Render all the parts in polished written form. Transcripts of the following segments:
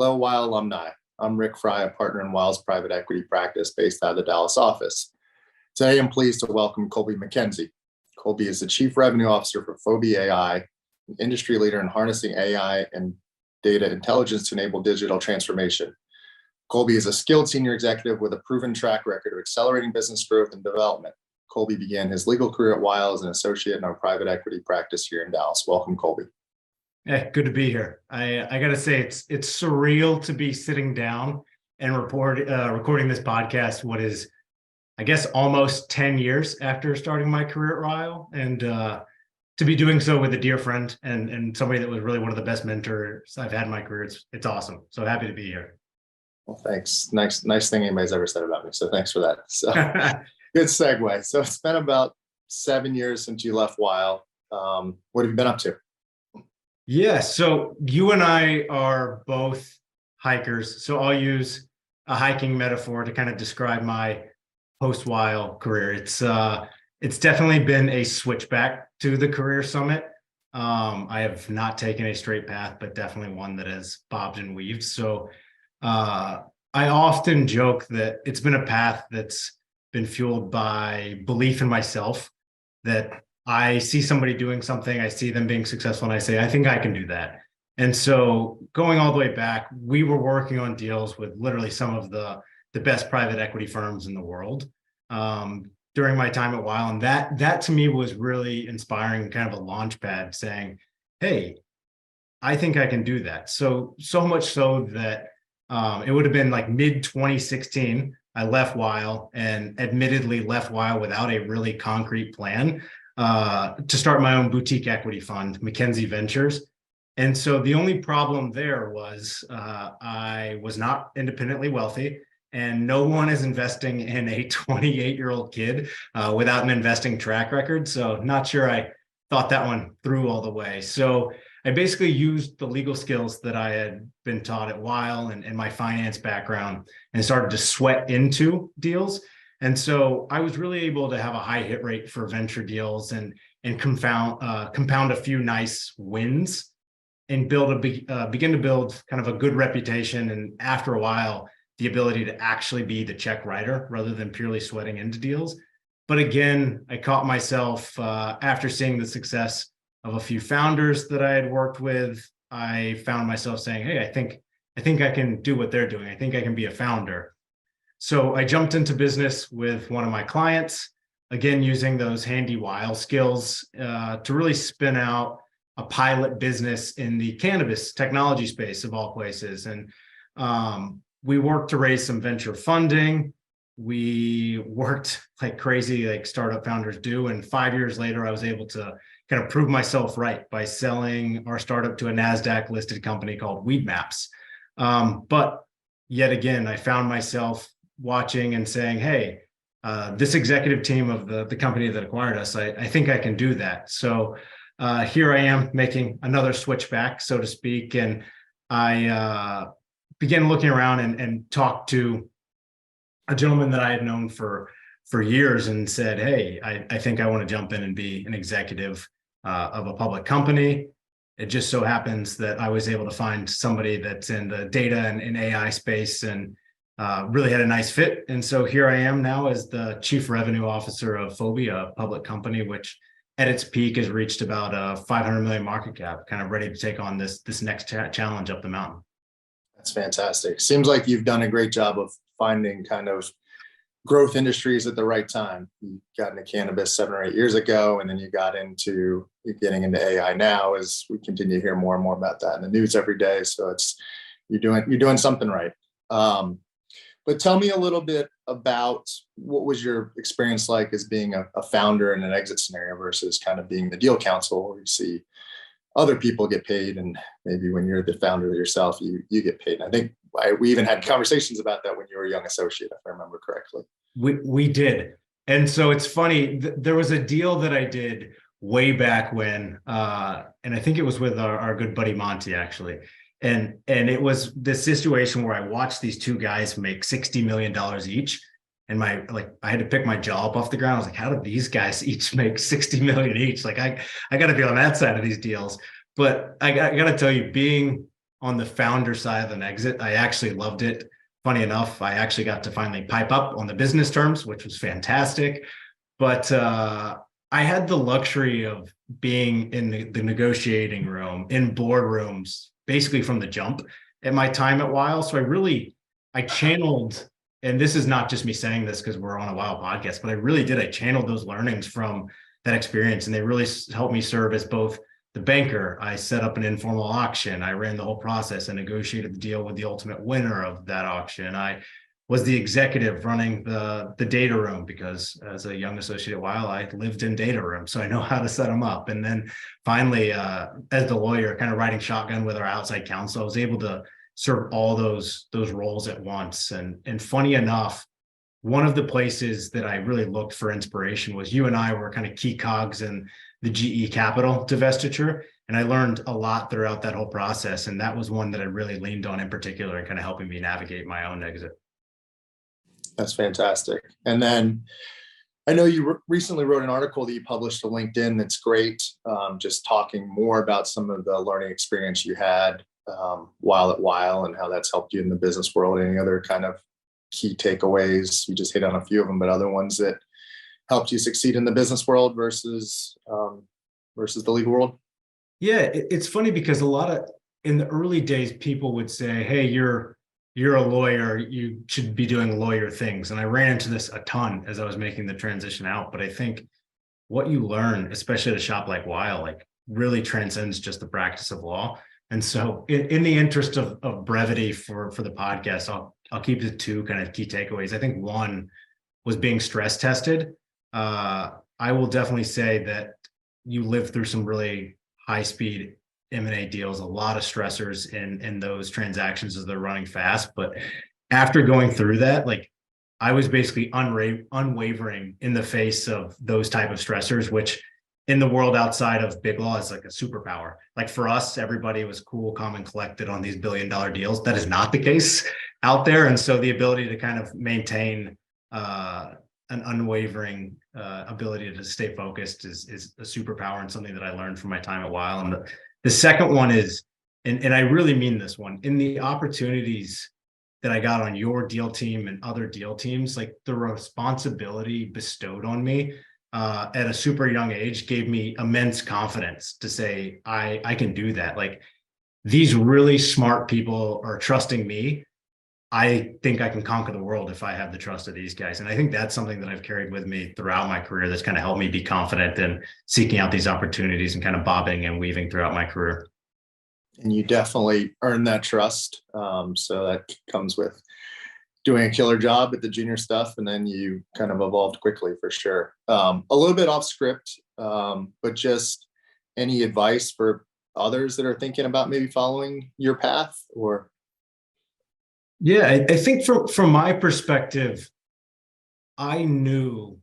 Hello, Weil Alumni. I'm Rick Frye, a partner in Weil's private equity practice based out of the Dallas office. Today, I'm pleased to welcome Colby McKenzie. Colby is the Chief Revenue Officer for Fobi AI, an industry leader in harnessing AI and data intelligence to enable digital transformation. Colby is a skilled senior executive with a proven track record of accelerating business growth and development. Colby began his legal career at Weil as an associate in our private equity practice here in Dallas. Welcome, Colby. Hey, good to be here. I got to say, it's surreal to be sitting down and recording this podcast. What is, I guess, almost 10 years after starting my career at Weil, and to be doing so with a dear friend and somebody that was really one of the best mentors I've had in my career. It's awesome. So happy to be here. Well, thanks. Nice thing anybody's ever said about me. So thanks for that. So good segue. So it's been about 7 years since you left Weil. What have you been up to? Yeah, so you and I are both hikers. So I'll use a hiking metaphor to kind of describe my post-Weil career. It's definitely been a switchback to the career summit. I have not taken a straight path, but definitely one that has bobbed and weaved. So I often joke that it's been a path that's been fueled by belief in myself, that I see somebody doing something, I see them being successful, and I say, I think I can do that. And so going all the way back, we were working on deals with literally some of the best private equity firms in the world during my time at Weil. And that to me was really inspiring, kind of a launch pad saying, hey, I think I can do that. So much so that it would have been like mid 2016, I left Weil, and admittedly left Weil without a really concrete plan to start my own boutique equity fund, McKenzie Ventures. And so the only problem there was I was not independently wealthy, and no one is investing in a 28-year-old kid without an investing track record. So not sure I thought that one through all the way. So I basically used the legal skills that I had been taught at Weil and my finance background and started to sweat into deals. And so I was really able to have a high hit rate for venture deals and compound a few nice wins and begin to build kind of a good reputation. And after a while, the ability to actually be the check writer rather than purely sweating into deals. But again, I caught myself after seeing the success of a few founders that I had worked with. I found myself saying, hey, I think I can do what they're doing. I think I can be a founder. So I jumped into business with one of my clients, again, using those handy Weil skills to really spin out a pilot business in the cannabis technology space of all places. And we worked to raise some venture funding. We worked like crazy, like startup founders do. And 5 years later, I was able to kind of prove myself right by selling our startup to a NASDAQ listed company called Weedmaps. But yet again, I found myself watching and saying, hey, this executive team of the company that acquired us, I think I can do that. So here I am making another switchback, so to speak. And I began looking around and talked to a gentleman that I had known for years and said, hey, I think I want to jump in and be an executive of a public company. It just so happens that I was able to find somebody that's in the data and AI space and really had a nice fit. And so here I am now as the Chief Revenue Officer of Fobi, a public company, which at its peak has reached about a 500 million market cap, kind of ready to take on this next challenge up the mountain. That's fantastic. Seems like you've done a great job of finding kind of growth industries at the right time. You got into cannabis 7 or 8 years ago, and then you're getting into AI now as we continue to hear more and more about that in the news every day. So you're doing something right. But tell me a little bit about what was your experience like as being a founder in an exit scenario versus kind of being the deal counsel, where you see other people get paid, and maybe when you're the founder yourself, you get paid. And I think we even had conversations about that when you were a young associate, if I remember correctly. We did. And so it's funny, there was a deal that I did way back when, and I think it was with our good buddy Monty, actually. And it was this situation where I watched these two guys make $60 million each. And I had to pick my jaw up off the ground. I was like, how did these guys each make 60 million each? Like I got to be on that side of these deals. But I got to tell you, being on the founder side of an exit. I actually loved it. Funny enough, I actually got to finally pipe up on the business terms, which was fantastic. But I had the luxury of being in the negotiating room, in boardrooms, basically from the jump at my time at Weil. So I channeled, and this is not just me saying this because we're on a Weil podcast, but I channeled those learnings from that experience. And they really helped me serve as both the banker. I set up an informal auction. I ran the whole process and negotiated the deal with the ultimate winner of that auction. I was the executive running the data room because as a young associate at Weil, I lived in data rooms, so I know how to set them up. And then finally, as the lawyer, kind of riding shotgun with our outside counsel, I was able to serve all those roles at once. And funny enough, one of the places that I really looked for inspiration was you and I were kind of key cogs in the GE Capital divestiture. And I learned a lot throughout that whole process. And that was one that I really leaned on in particular and kind of helping me navigate my own exit. That's fantastic. And then I know you recently wrote an article that you published to LinkedIn. That's great. Just talking more about some of the learning experience you had while at Weil and how that's helped you in the business world. Any other kind of key takeaways? You just hit on a few of them, but other ones that helped you succeed in the business world versus the legal world? Yeah, it's funny because in the early days, people would say, "Hey, you're a lawyer, you should be doing lawyer things." And I ran into this a ton as I was making the transition out. But I think what you learn, especially at a shop like Weil, like really transcends just the practice of law. And so in the interest of brevity for the podcast, I'll keep it to two kind of key takeaways. I think one was being stress tested. I will definitely say that you live through some really high speed M&A deals, a lot of stressors in those transactions as they're running fast. But after going through that, like I was basically unwavering in the face of those type of stressors, which in the world outside of big law is like a superpower. Like for us, everybody was cool, calm, and collected on these $1 billion deals. That is not the case out there. And so the ability to kind of maintain an unwavering ability to stay focused is a superpower and something that I learned from my time at Weil. And the second one is, and I really mean this one, in the opportunities that I got on your deal team and other deal teams, like the responsibility bestowed on me at a super young age gave me immense confidence to say, I can do that. Like these really smart people are trusting me. I think I can conquer the world if I have the trust of these guys. And I think that's something that I've carried with me throughout my career that's kind of helped me be confident in seeking out these opportunities and kind of bobbing and weaving throughout my career. And you definitely earn that trust. So that comes with doing a killer job at the junior stuff. And then you kind of evolved quickly for sure. A little bit off script, but just any advice for others that are thinking about maybe following your path or? Yeah, I think from my perspective, I knew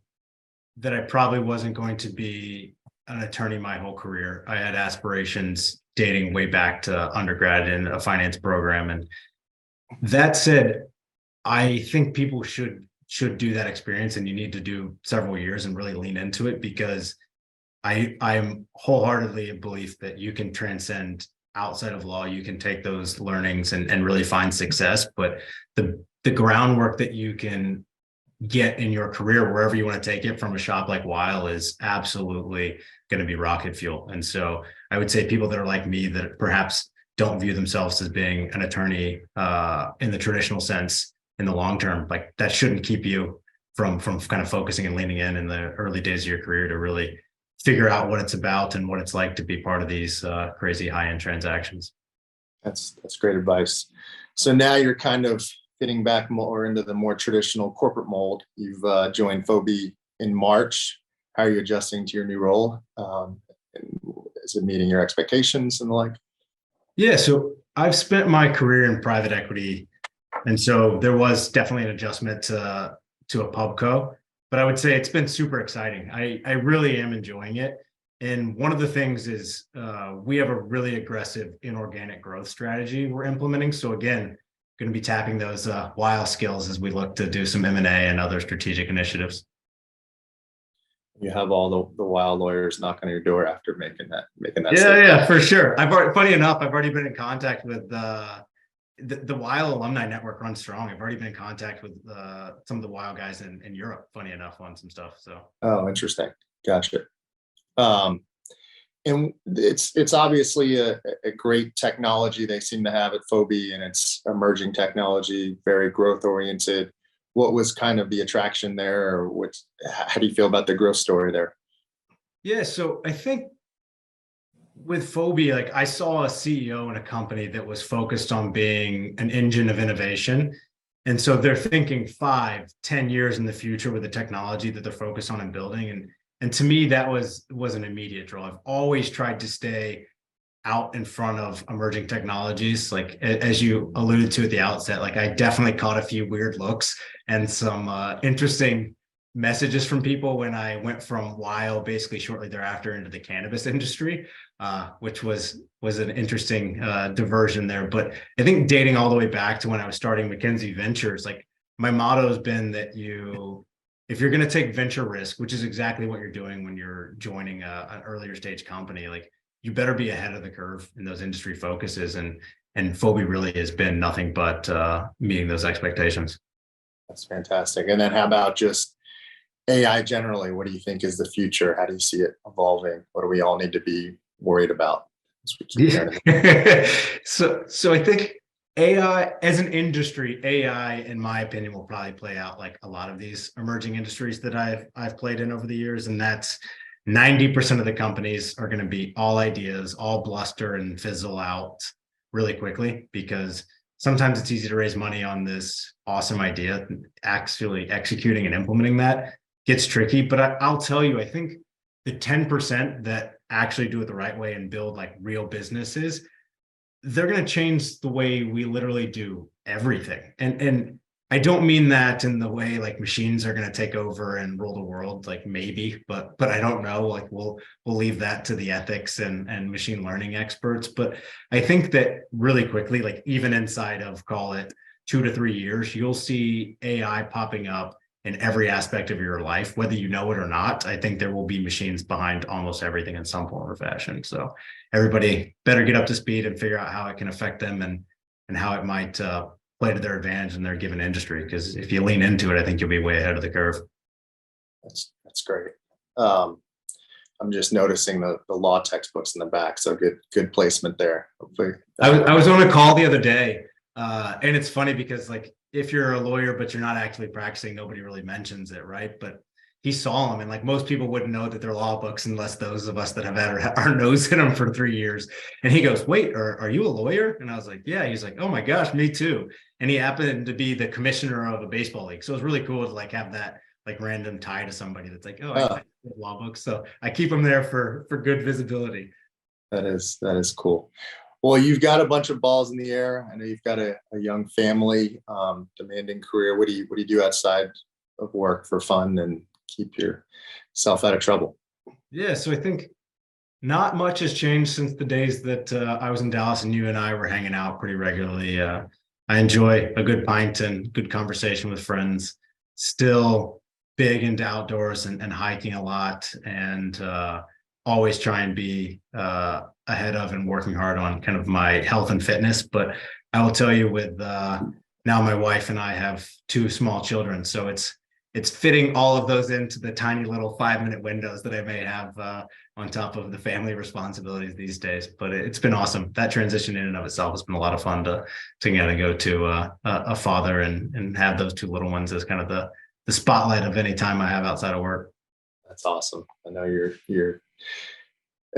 that I probably wasn't going to be an attorney my whole career. I had aspirations dating way back to undergrad in a finance program. And that said, I think people should do that experience, and you need to do several years and really lean into it, because I'm wholeheartedly a belief that you can transcend outside of law. You can take those learnings and really find success, but the groundwork that you can get in your career, wherever you want to take it, from a shop like Weil is absolutely going to be rocket fuel. And so I would say people that are like me, that perhaps don't view themselves as being an attorney in the traditional sense in the long term, like that shouldn't keep you from kind of focusing and leaning in the early days of your career to really figure out what it's about and what it's like to be part of these crazy high-end transactions. That's great advice. So now you're kind of fitting back more into the more traditional corporate mold. You've joined Fobi in March. How are you adjusting to your new role? Is it meeting your expectations and the like? Yeah, so I've spent my career in private equity, and so there was definitely an adjustment to a pubco. But I would say it's been super exciting. I really am enjoying it. And one of the things is we have a really aggressive inorganic growth strategy we're implementing. So again, going to be tapping those Weil skills as we look to do some M&A and other strategic initiatives. You have all the Weil lawyers knock on your door after making that Yeah, statement. yeah, for sure. Funny enough, I've already been in contact with the Weil Alumni Network runs strong. I've already been in contact with some of the Weil guys in Europe, funny enough, on some stuff. So Oh, interesting. Gotcha. Um, and it's obviously a great technology they seem to have at Fobi, and it's emerging technology, very growth oriented. What was kind of the attraction there, or how do you feel about the growth story there? yeah, so I think with Fobi, like I saw a CEO in a company that was focused on being an engine of innovation. And so they're thinking 5, 10 years in the future with the technology that they're focused on and building. And to me, that was an immediate draw. I've always tried to stay out in front of emerging technologies. Like as you alluded to at the outset, like I definitely caught a few weird looks and some interesting messages from people when I went from Weil basically shortly thereafter into the cannabis industry, which was an interesting diversion there. But I think dating all the way back to when I was starting McKenzie Ventures, like my motto has been that if you're going to take venture risk, which is exactly what you're doing when you're joining an earlier stage company, like you better be ahead of the curve in those industry focuses. And Fobi really has been nothing but meeting those expectations. That's fantastic. And then how about just AI generally? What do you think is the future? How do you see it evolving? What do we all need to be worried about as we keep hearing? So I think AI as an industry, AI, in my opinion, will probably play out like a lot of these emerging industries that I've played in over the years. And that's 90% of the companies are going to be all ideas, all bluster and fizzle out really quickly, because sometimes it's easy to raise money on this awesome idea. Actually executing and implementing that gets tricky. But I'll tell you, I think the 10% that actually do it the right way and build like real businesses, they're going to change the way we literally do everything. And I don't mean that in the way like machines are going to take over and rule the world, like maybe, but I don't know. Like we'll leave that to the ethics and machine learning experts. But I think that really quickly, like even inside of call it 2 to 3 years, you'll see AI popping up in every aspect of your life, whether you know it or not. I think there will be machines behind almost everything in some form or fashion. So everybody better get up to speed and figure out how it can affect them and how it might play to their advantage in their given industry. Because if you lean into it, I think you'll be way ahead of the curve. That's great. I'm just noticing the law textbooks in the back. So good placement there. Hopefully, I was on a call the other day, and it's funny because like if you're a lawyer but you're not actually practicing, nobody really mentions it, right? But he saw them, and like most people wouldn't know that they're law books unless those of us that have had our nose in them for 3 years. And he goes, "Wait, are you a lawyer?" And I was like, "Yeah." He's like, "Oh my gosh, me too." And he happened to be the commissioner of a baseball league, so it was really cool to like have that like random tie to somebody that's like, "Oh, I law books." So I keep them there for good visibility. That is cool. Well, you've got a bunch of balls in the air. I know you've got a young family, demanding career. What do you do outside of work for fun and keep yourself out of trouble? Yeah, so I think not much has changed since the days that I was in Dallas and you and I were hanging out pretty regularly. I enjoy a good pint and good conversation with friends. Still big into outdoors and hiking a lot, and always try and be ahead of and working hard on kind of my health and fitness. But I will tell you, with now my wife and I have 2 small children, so it's fitting all of those into the tiny little 5-minute windows that I may have on top of the family responsibilities these days. But it's been awesome. That transition in and of itself has been a lot of fun to kind of go to a father and have those 2 little ones as kind of the spotlight of any time I have outside of work. That's awesome. I know you're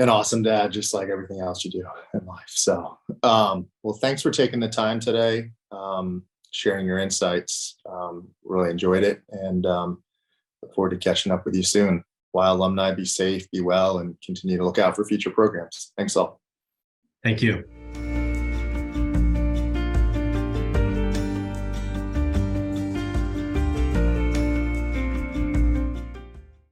an awesome dad, just like everything else you do in life. So, well, thanks for taking the time today, sharing your insights. Really enjoyed it, and look forward to catching up with you soon. Weil alumni, be safe, be well, and continue to look out for future programs. Thanks all. Thank you.